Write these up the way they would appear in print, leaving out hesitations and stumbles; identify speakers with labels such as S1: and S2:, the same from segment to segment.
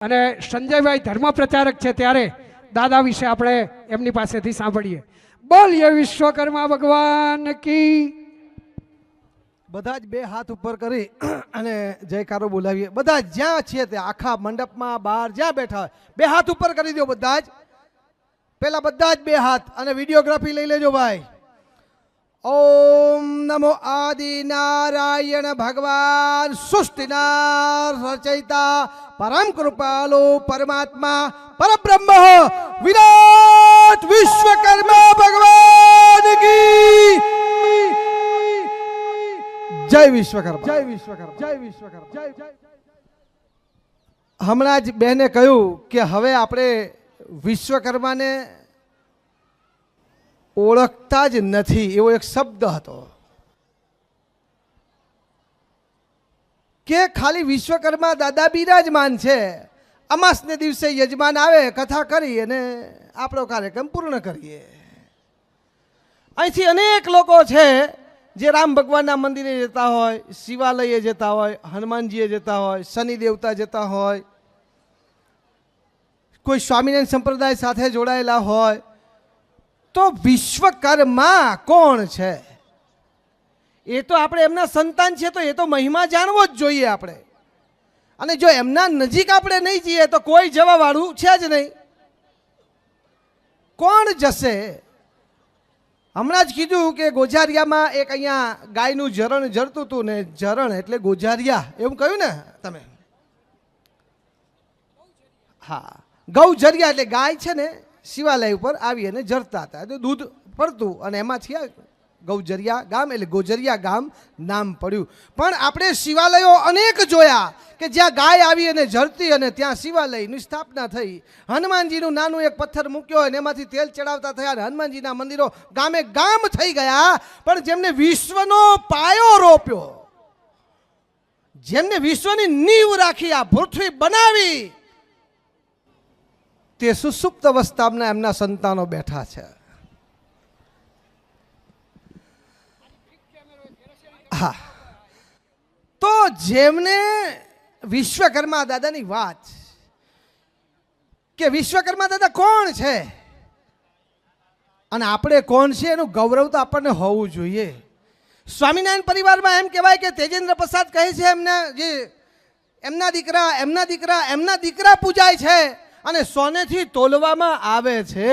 S1: અને સંજયભાઈ ધર્મ પ્રચારક છે ત્યારે દાદા વિશે આપણે એમની પાસેથી સાંભળીએ. બોલીએ વિશ્વકર્મા ભગવાન કી.
S2: બધા જ બે હાથ ઉપર કરી અને જયકારો બોલાવીએ. બધા જ્યાં છીએ તે આખા મંડપમાં બહાર જ્યાં બેઠા હોય બે હાથ ઉપર કરી દો. બધા જ પેલા બધા જ બે હાથ અને વિડીયોગ્રાફી લઈ લેજો ભાઈ. ઓમ નમો આદિ નારાયણ ભગવાન સૃષ્ટિના રચયિતા પરમ કૃપાલો પરમાત્મા પરબ્રહ્મ વિરાટ વિશ્વકર્મા ભગવાન કી જય વિશ્વકર્મા. જય વિશ્વકર્મા. જય વિશ્વકર્મા. જય જય. હમણાં જ બહેને કહ્યું કે હવે આપણે વિશ્વકર્માને ઓળખતા જ નથી એવો એક શબ્દ હતો કે ખાલી વિશ્વકર્મા દાદા બિરાજમાન છે. અમાસને દિવસે યજમાન આવે કથા કરી અને આપણો કાર્યક્રમ પૂર્ણ કરીએ. અહીંથી અનેક લોકો છે જે રામ ભગવાનના મંદિરે જતા હોય, શિવાલયે જતા હોય, હનુમાનજીએ જતા હોય, શનિ દેવતા જતા હોય, કોઈ સ્વામિનારાયણ સંપ્રદાય સાથે જોડાયેલા હોય. તો વિશ્વકર્મા કોણ છે? એ તો આપણે એમના સંતાન છે તો એ તો મહિમા જાણવો જ જોઈએ આપણે. અને જો એમના નજીક આપણે નહીં જઈએ તો કોઈ જવા વાળું છે જ નહીં. કોણ જશે? હમણાં જ કીધું કે ગોજારિયામાં એક અહીંયા ગાયનું ઝરણ ઝરતું હતું ને ઝરણ એટલે ગોજારિયા એવું કહ્યું ને તમે? હા, ગૌજરિયા એટલે ગાય છે ને શિવાલય ઉપર આવી અને જરતા હતા તો દૂધ પડતું અને એમાંથી ગૌજરિયા ગામ એટલે ગોજરિયા ગામ નામ પડ્યું. પણ આપણે શિવાલયો અનેક જોયા કે જ્યાં ગાય આવી અને જરતી અને ત્યાં શિવાલયની સ્થાપના થઈ. હનુમાનજીનું નાનું એક પથ્થર મૂક્યો અને એમાંથી તેલ ચડાવતા થયા અને હનુમાનજીના મંદિરો ગામે ગામ થઈ ગયા. પણ જેમને વિશ્વનો પાયો રોપ્યો, જેમને વિશ્વની નીંવ રાખી, આ પૃથ્વી બનાવી, તે સુસુપ્ત અવસ્થામાં એમના સંતાનો બેઠા છે. હા, તો જેમને વિશ્વકર્મા દાદાની વાત કે વિશ્વકર્મા દાદા કોણ છે અને આપણે કોણ છે એનું ગૌરવ તો આપણને હોવું જોઈએ. સ્વામિનારાયણ પરિવારમાં એમ કહેવાય કે તેજેન્દ્ર પ્રસાદ કહે છે એમના દીકરા પૂજાય છે અને સોનેથી તોલવામાં આવે છે.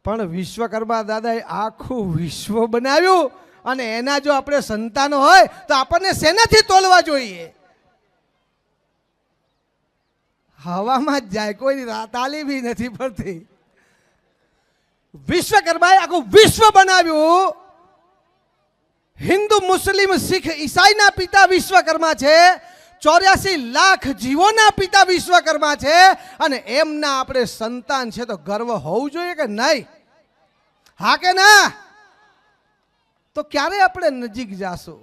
S2: પણ વિશ્વકર્મા દાદાએ આખું વિશ્વ બનાવ્યું અને એના જો આપણે સંતાનો હોય તો આપણને શેનાથી તોલવા જોઈએ? હવામાં જ જાય, કોઈ તાલી બી નથી પડતી. વિશ્વકર્માએ આખું વિશ્વ બનાવ્યું. હિન્દુ, મુસ્લિમ, શીખ, ઈસાઈના પિતા વિશ્વકર્મા છે. 84 લાખ જીવોના પિતા વિશ્વકર્મા છે અને એમના આપણે સંતાન છે તો ગર્વ હોવું જોઈએ કે નહીં? હા કે ના? તો ક્યારે આપણે નજીક જાશું?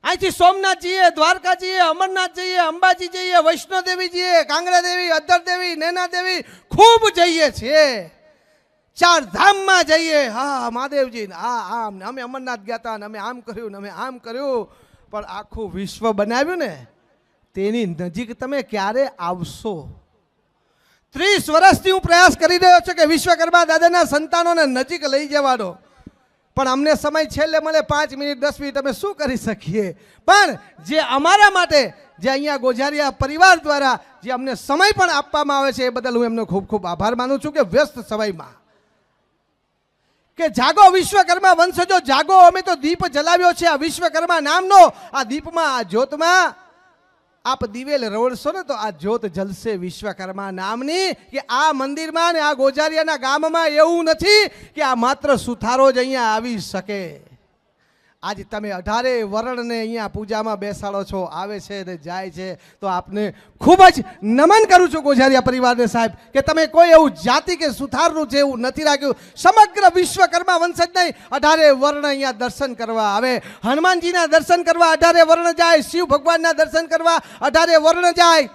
S2: અહીંથી સોમનાથ જઈએ, દ્વારકા જઈએ, અમરનાથ જઈએ, અંબાજી જઈએ, વૈષ્ણોદેવી જઈએ, કાંગડા દેવી, અદ્દર દેવી, નૈના દેવી ખૂબ જઈએ છીએ. 4 ધામમાં જઈએ. હા મહાદેવજી, હા અમે અમરનાથ ગયા હતા, અમે આમ કર્યું ને અમે આમ કર્યું. પણ આખું વિશ્વ બનાવ્યું ને તેની નજીક તમે ક્યારે આવશો? 30 વર્ષથી હું પ્રયાસ કરી રહ્યો છું કે વિશ્વકર્મા દાદાના સંતાનોને નજીક લઈ જવાનો. પણ અમને સમય છેલ્લે મળે 5 મિનિટ 10 મિનિટ અમે શું કરી શકીએ? પણ જે અમારા માટે જે અહીંયા ગોજારિયા પરિવાર દ્વારા જે અમને સમય પણ આપવામાં આવે છે એ બદલ હું એમનો ખૂબ ખૂબ આભાર માનું છું કે વ્યસ્ત સમયમાં કે જાગો વિશ્વકર્મા વંશજો જાગો. અમે તો દીપ જલાવ્યો છે આ વિશ્વકર્મા નામનો. આ દીપમાં, આ જ્યોતમાં આપ દિવેલ રવડશો ને તો આ જ્યોત જલશે વિશ્વકર્મા નામની. કે આ મંદિરમાં ને આ ગોજારિયાના ગામમાં એવું નથી કે આ માત્ર સુથારો જ અહીંયા આવી શકે. આજ તમે 18 વર્ણને અહીંયા પૂજામાં બેસાડો છો, આવે છે ને જાય છે. તો આપને ખૂબ જ નમન કરું છું ગોજારિયા પરિવારને સાહેબ કે તમે કોઈ એવું જાતિ કે સુથારનું છે એવું નથી રાખ્યું. સમગ્ર વિશ્વકર્મા વંશજ નહીં, 18 વર્ણ અહીંયા દર્શન કરવા આવે. હનુમાનજીના દર્શન કરવા 18 વર્ણ જાય, શિવ ભગવાનના દર્શન કરવા 18 વર્ણ જાય.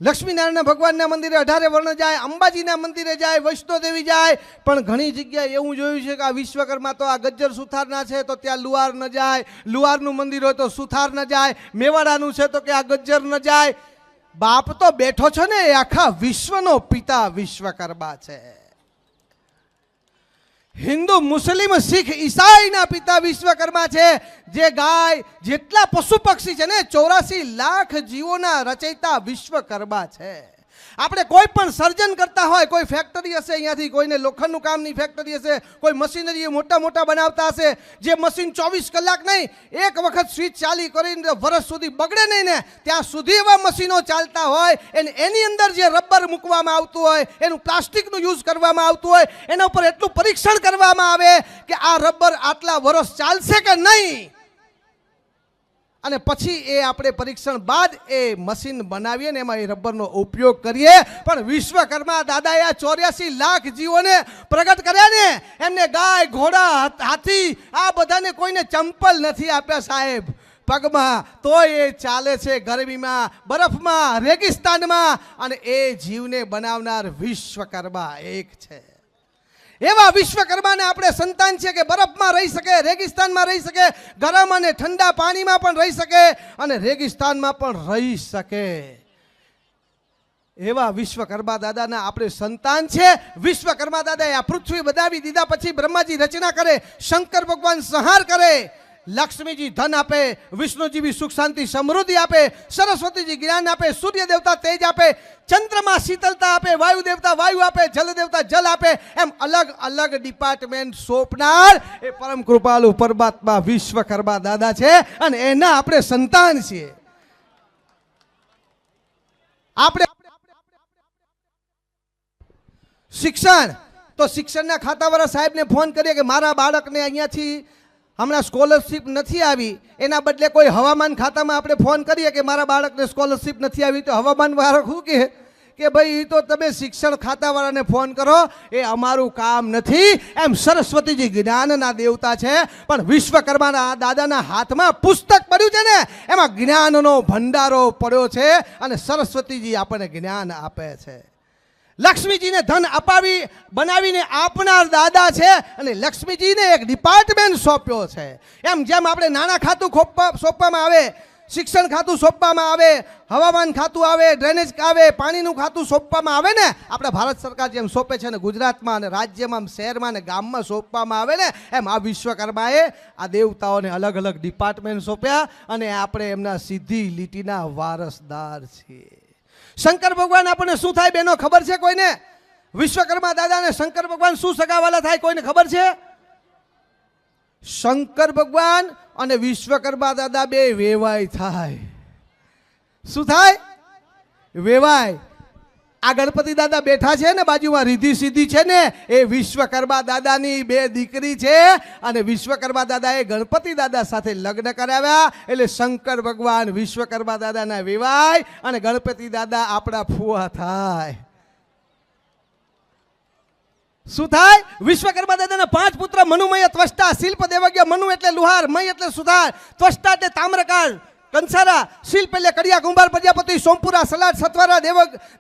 S2: લક્ષ્મીનારાયણ ભગવાનના મંદિરે 18 વર્ણ જાય, અંબાજીના મંદિરે જાય, વૈષ્ણોદેવી જાય, પણ ઘણી જગ્યાએ એવું જોયું છે કે આ વિશ્વકર્મા તો આ ગજ્જર સુથારના છે તો ત્યાં લુહાર ન જાય, લુહારનું મંદિર હોય તો સુથાર ન જાય, મેવાડાનું છે તો કે આ ગજ્જર ન જાય. બાપ તો બેઠો છો ને, એ આખા વિશ્વનો પિતા વિશ્વકર્મા છે. હિન્દુ, મુસ્લિમ, શીખ, ઈસાઈના પિતા વિશ્વકર્મા છે. જે ગાય, જેટલા પશુ પક્ષી છે ને, 84 લાખ જીવોના રચયિતા વિશ્વકર્મા છે. આપણે કોઈ પણ સર્જન કરતા હોય, કોઈ ફેક્ટરી હશે અહીંયાથી, કોઈને લોખંડનું કામની ફેક્ટરી હશે, કોઈ મશીનરી મોટા મોટા બનાવતા હશે, જે મશીન 24 કલાક નહીં, એક વખત સ્વિચ ચાલી કરીને વર્ષ સુધી બગડે નહીં ને, ત્યાં સુધી એવા મશીનો ચાલતા હોય. એની અંદર જે રબર મૂકવામાં આવતું હોય, એનું પ્લાસ્ટિકનું યુઝ કરવામાં આવતું હોય, એના ઉપર એટલું પરીક્ષણ કરવામાં આવે કે આ રબર આટલા વર્ષ ચાલશે કે નહીં. અને પછી એ આપણે પરીક્ષણ બાદ એ મશીન બનાવીએ ને એમાં એ રબરનો ઉપયોગ કરીએ. પણ વિશ્વકર્મા દાદાએ આ 84 લાખ જીવોને પ્રગટ કર્યા ને, એમને ગાય, ઘોડા, હાથી, આ બધાને કોઈને ચંપલ નથી આપ્યા સાહેબ પગમાં, તોય એ ચાલે છે ગરમીમાં, બરફમાં, રેગિસ્તાનમાં, અને એ જીવને બનાવનાર વિશ્વકર્મા એક છે. એવા વિશ્વકર્માને આપણે સંતાન છે કે બરફમાં રહી શકે, રેગિસ્તાનમાં રહી શકે, ગરમ અને ઠંડા પાણીમાં પણ રહી શકે, અને રેગિસ્તાનમાં પણ રહી શકે. એવા વિશ્વકર્મા દાદાના આપણે સંતાન છે. વિશ્વકર્મા દાદાએ આ પૃથ્વી બનાવી દીધા પછી બ્રહ્માજી રચના કરે, શંકર ભગવાન સંહાર કરે, લક્ષ્મીજી ધન આપે, વિષ્ણુજી બી સુખ શાંતિ સમૃદ્ધિ આપે, સરસ્વતીજી જ્ઞાન આપે, સૂર્ય દેવતા તેજ આપે, ચંદ્રમા શીતલતા આપે, વાયુ દેવતા વાયુ આપે, જલ દેવતા જલ આપે, એમ અલગ અલગ ડિપાર્ટમેન્ટ સોંપનાર એ પરમ કૃપાળુ પરમાત્મા વિશ્વકર્મા દાદા છે, અને એના આપણે સંતાન છીએ. આપણે શિક્ષણ, તો શિક્ષણના ખાતાવાળા સાહેબને ફોન કરીએ કે મારા બાળકને અહીંયાથી હમણાં સ્કોલરશીપ નથી આવી, એના બદલે કોઈ હવામાન ખાતામાં આપણે ફોન કરીએ કે મારા બાળકને સ્કોલરશીપ નથી આવી, તો હવામાન વાળો શું કહે કે ભાઈ એ તો તમે શિક્ષણ ખાતાવાળાને ફોન કરો, એ અમારું કામ નથી. એમ સરસ્વતીજી જ્ઞાનના દેવતા છે, પણ વિશ્વકર્માના દાદાના હાથમાં પુસ્તક પડ્યું છે ને, એમાં જ્ઞાનનો ભંડારો પડ્યો છે, અને સરસ્વતીજી આપણને જ્ઞાન આપે છે. લક્ષ્મીજીને ધન અપાવી બનાવીને આપનાર દાદા છે, અને લક્ષ્મીજીને એક ડિપાર્ટમેન્ટ સોંપ્યો છે. એમ જેમ આપણે નાણાં ખાતું સોંપવામાં આવે, શિક્ષણ ખાતું સોંપવામાં આવે, હવામાન ખાતું આવે, ડ્રેનેજ આવે, પાણીનું ખાતું સોંપવામાં આવે ને, આપણે ભારત સરકાર જેમ સોંપે છે ને ગુજરાતમાં અને રાજ્યમાં, શહેરમાં અને ગામમાં સોંપવામાં આવે ને, એમ આ વિશ્વકર્માએ આ દેવતાઓને અલગ અલગ ડિપાર્ટમેન્ટ સોંપ્યા, અને આપણે એમના સીધી લીટીના વારસદાર છીએ. શંકર ભગવાન આપણને શું થાય બેનો ખબર છે કોઈને? વિશ્વકર્મા દાદાને શંકર ભગવાન શું સગાવાલા થાય કોઈને ખબર છે? શંકર ભગવાન અને વિશ્વકર્મા દાદા બે વેવાય થાય. શું થાય? વેવાય. આ ગણપતિ દાદા બેઠા છે ને બાજુમાં, રીધી સીધી છે ને, એ વિશ્વકર્મા દાદાની બે દીકરી છે, અને વિશ્વકર્મા દાદાએ ગણપતિ દાદા સાથે લગ્ન કરાવ્યા, એટલે શંકર ભગવાન વિશ્વકર્મા દાદાના વિવાહ, અને ગણપતિ દાદા આપણા ફુવા થાય. શું થાય? વિશ્વકર્મા દાદાના 5 પુત્ર, મનુમય, ત્વષ્ટા, શિલ્પ, દેવજ્ઞ. મનુ એટલે લુહાર, મય એટલે સુથાર, ત્વષ્ટા એટલે તામ્રકાર, કંસારા, શિલ્પ એટલે કડિયા, કુંભાર, પ્રજાપતિ, સોમપુરા, સલાડ, સત્વારા,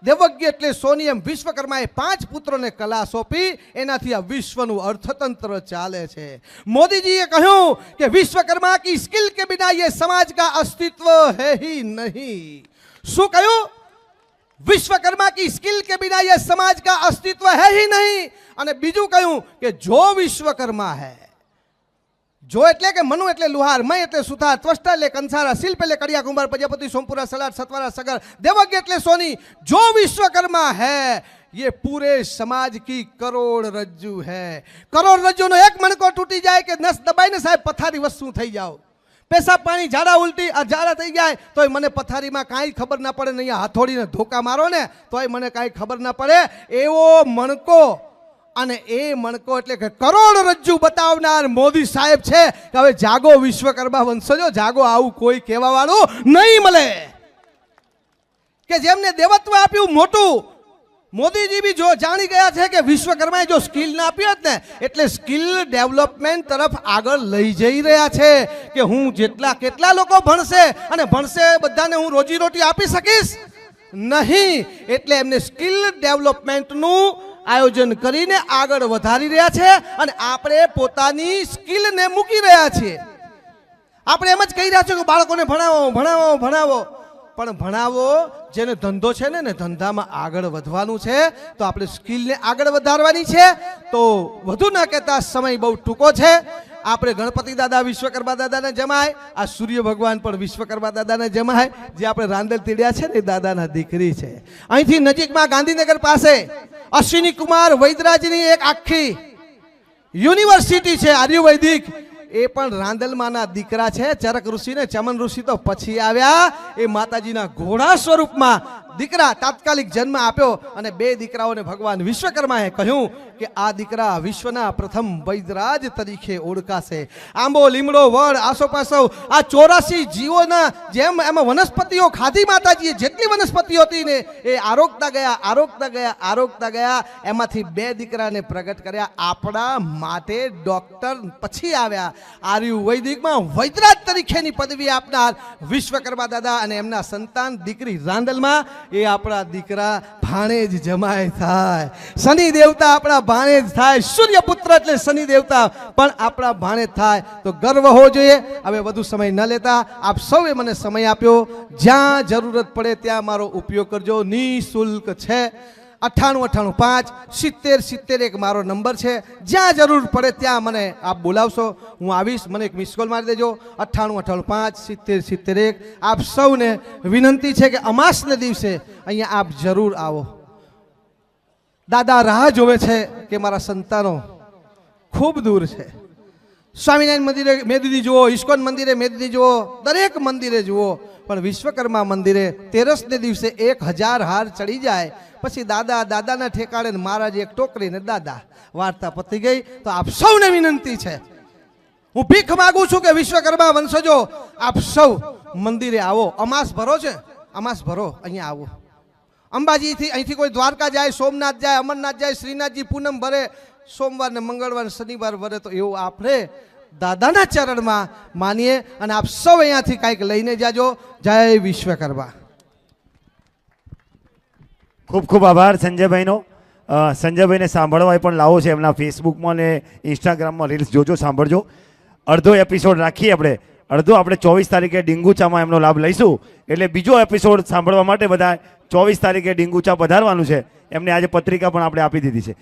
S2: દેવજ્ઞ એટલે સોની. એમ વિશ્વકર્માએ 5 પુત્રોને કલા સોંપી, એનાથી આ વિશ્વનું અર્થતંત્ર ચાલે છે. મોદીજીએ કહ્યું કે વિશ્વકર્મા કી સ્किल के बिना ये समाज का अस्तित्व है ही नहीं. શું કહ્યું? विश्वकर्मा की स्किल के बिना ये समाज का अस्तित्व है ही नहीं. અને બીજું કહ્યું કે જો વિશ્વકર્મા है, જો એટલે કે મનુ એટલે લુહાર, મય એટલે સુથાર, ત્વષ્ટા એટલે કંસારા, શિલ્પ એટલે કડિયા, કુંભાર, પ્રજાપતિ, સોમપુરા, સલાડ, સત્વારા, સગર, દેવજ્ઞ એટલે સોની. જો વિશ્વકર્मा है, ये पूरे समाज की करोड़रज्जु है. કરોડરજ્જુનો એક મણકો તૂટી જાય કે નસ દબાઈને સાહેબ પથારી વસ્તુ થઈ જાવ, પેશાબ પાણી, ઝાડા ઉલટી આ ઝાડા થઈ જાય તોય મને પથારીમાં કાંઈ ખબર ના પડે, નહીં હાથોડીને ધોકા મારો ને તોય મને કાંઈ ખબર ના પડે, એવો મણકો. અને એ મણકો એટલે કે કરોડરજ્જુ બતાવનાર મોદી સાહેબ છે કે હવે જાગો વિશ્વકર્મા વંશજો, જાગો, આવું કોઈ કહેવા વાળું નહીં મળે. કે જેમને દેવત્વ આપ્યું મોટું, મોદીજી બી જો જાણી ગયા છે કે વિશ્વકર્માએ જો સ્કિલ ના આપી હોત ને, એટલે સ્કિલ ડેવલપમેન્ટ તરફ આગળ લઈ જઈ રહ્યા છે કે હું કેટલા લોકો ભણશે અને ભણશે બધાને હું રોજીરોટી આપી શકીશ. નહીં. એટલે એમને સ્કિલ ડેવલપમેન્ટનું આયોજન કરીને આગળ વધારી રહ્યા છે અને આપણે પોતાની સ્કિલને મૂકી રહ્યા છીએ. આપણે એમ જ કહી રહ્યા છો કે બાળકોને ભણાવો ભણાવો ભણાવો, પણ ભણાવો જેને ધંધો છે ને ધંધામાં આગળ વધવાનું છે તો આપણે સ્કિલને આગળ વધારવાની છે. તો વધુ ન કહેતા સમય બહુ ટૂંકો છે. આપણે ગણપતિ દાદા વિશ્વકર્મા દાદાને જમાય, આ સૂર્ય ભગવાન પણ વિશ્વકર્મા દાદાને જમાય, જે આપણે રાંદલ તીડ્યા છે ને એ દાદાના દીકરી છે. અહીંથી નજીકમાં ગાંધીનગર પાસે અશ્વિની કુમાર વૈદરાજની એક આખી યુનિવર્સિટી છે આર્યુવૈદિક, એ પણ રાંદલમાના દીકરા છે. ચરક ઋષિ ને ચમન ઋષિ તો પછી આવ્યા. એ માતાજીના ઘોડા સ્વરૂપમાં દીકરા તાત્કાલિક જન્મ આપ્યો અને બે દીકરાઓને ભગવાન વિશ્વકર્માએ કહ્યું કે આ દીકરા વિશ્વના પ્રથમ વૈદરાજ તરીકે ઓળખાશે. આંબો લીમડો વડ આસોપાસો આ 84 જીવોના જેમ એમાં વનસ્પતિઓ ખાધી માતાજીએ, જેટલી વનસ્પતિઓ હતી ને એ આરોગતા ગયા આરોગતા ગયા આરોગતા ગયા. એમાંથી બે દીકરાને પ્રગટ કર્યા. આપણા માટે ડોક્ટર પછી આવ્યા. આર્યુવૈદિકમાં વૈદરાજ તરીકેની પદવી આપનાર વિશ્વકર્મા દાદા અને એમના સંતાન દીકરી રાંદલમાં, એ આપણા દીકરા ભાણેજ જમાય થાય. શનિ દેવતા આપણા ભાણેજ થાય. સૂર્યપુત્ર એટલે શનિ દેવતા પણ આપણા ભાણેજ થાય. તો ગર્વ હોવો જોઈએ. હવે વધુ સમય ન લેતા, આપ સૌએ મને સમય આપ્યો. જ્યાં જરૂરત પડે ત્યાં મારો ઉપયોગ કરજો. નિઃશુલ્ક છે. 98 95 70 71 મારો નંબર છે. જ્યાં જરૂર પડે ત્યાં મને આપ બોલાવશો, હું આવીશ. મને એક મિસ કોલ મારી દેજો. 98 95 70 71. આપ સૌને વિનંતી છે કે અમાસને દિવસે અહીંયા આપ જરૂર આવો. દાદા રાહ જોવે છે કે મારા સંતાનો ખૂબ દૂર છે. સ્વામિનારાયણ મંદિરે મેદની જુઓ, ઇસ્કોન મંદિરે મેદની જુઓ, દરેક મંદિરે જુઓ, પણ વિશ્વકર્મા મંદિરે તેરસને દિવસે 1000 હાર ચડી જાય પછી દાદા દાદાના ઠેકાણે ને મહારાજ એક ટોકરી ને દાદા, વાર્તા પતી ગઈ. તો આપ સૌને વિનંતી છે, હું ભીખ માગું છું કે વિશ્વકર્મા વંશજો આપ સૌ મંદિરે આવો. અમાસ ભરો છે, અમાસ ભરો, અહીંયા આવો. અંબાજીથી અહીંથી કોઈ દ્વારકા જાય, સોમનાથ જાય, અમરનાથ જાય, શ્રીનાથજી પૂનમ ભરે, સોમવાર ને મંગળવાર ને શનિવાર ભરે. તો એવું આપણે દાદાના ચરણમાં માનીએ અને આપ સૌ અહીંયાથી કંઈક લઈને જાજો. જય વિશ્વકર્મા.
S3: ખૂબ ખૂબ આભાર સંજયભાઈનો. સંજયભાઈને સાંભળવા પણ લાવો છે એમના ફેસબુકમાં ને ઇન્સ્ટાગ્રામમાં રીલ્સ જોજો, સાંભળજો. અડધો એપિસોડ રાખીએ આપણે, અડધો આપણે 24 તારીખે ડીંગુચામાં એમનો લાભ લઈશું. એટલે બીજો એપિસોડ સાંભળવા માટે બધા 24 તારીખે ડીંગુચા પધારવાનું છે. એમને આજે પત્રિકા પણ આપણે આપી દીધી છે.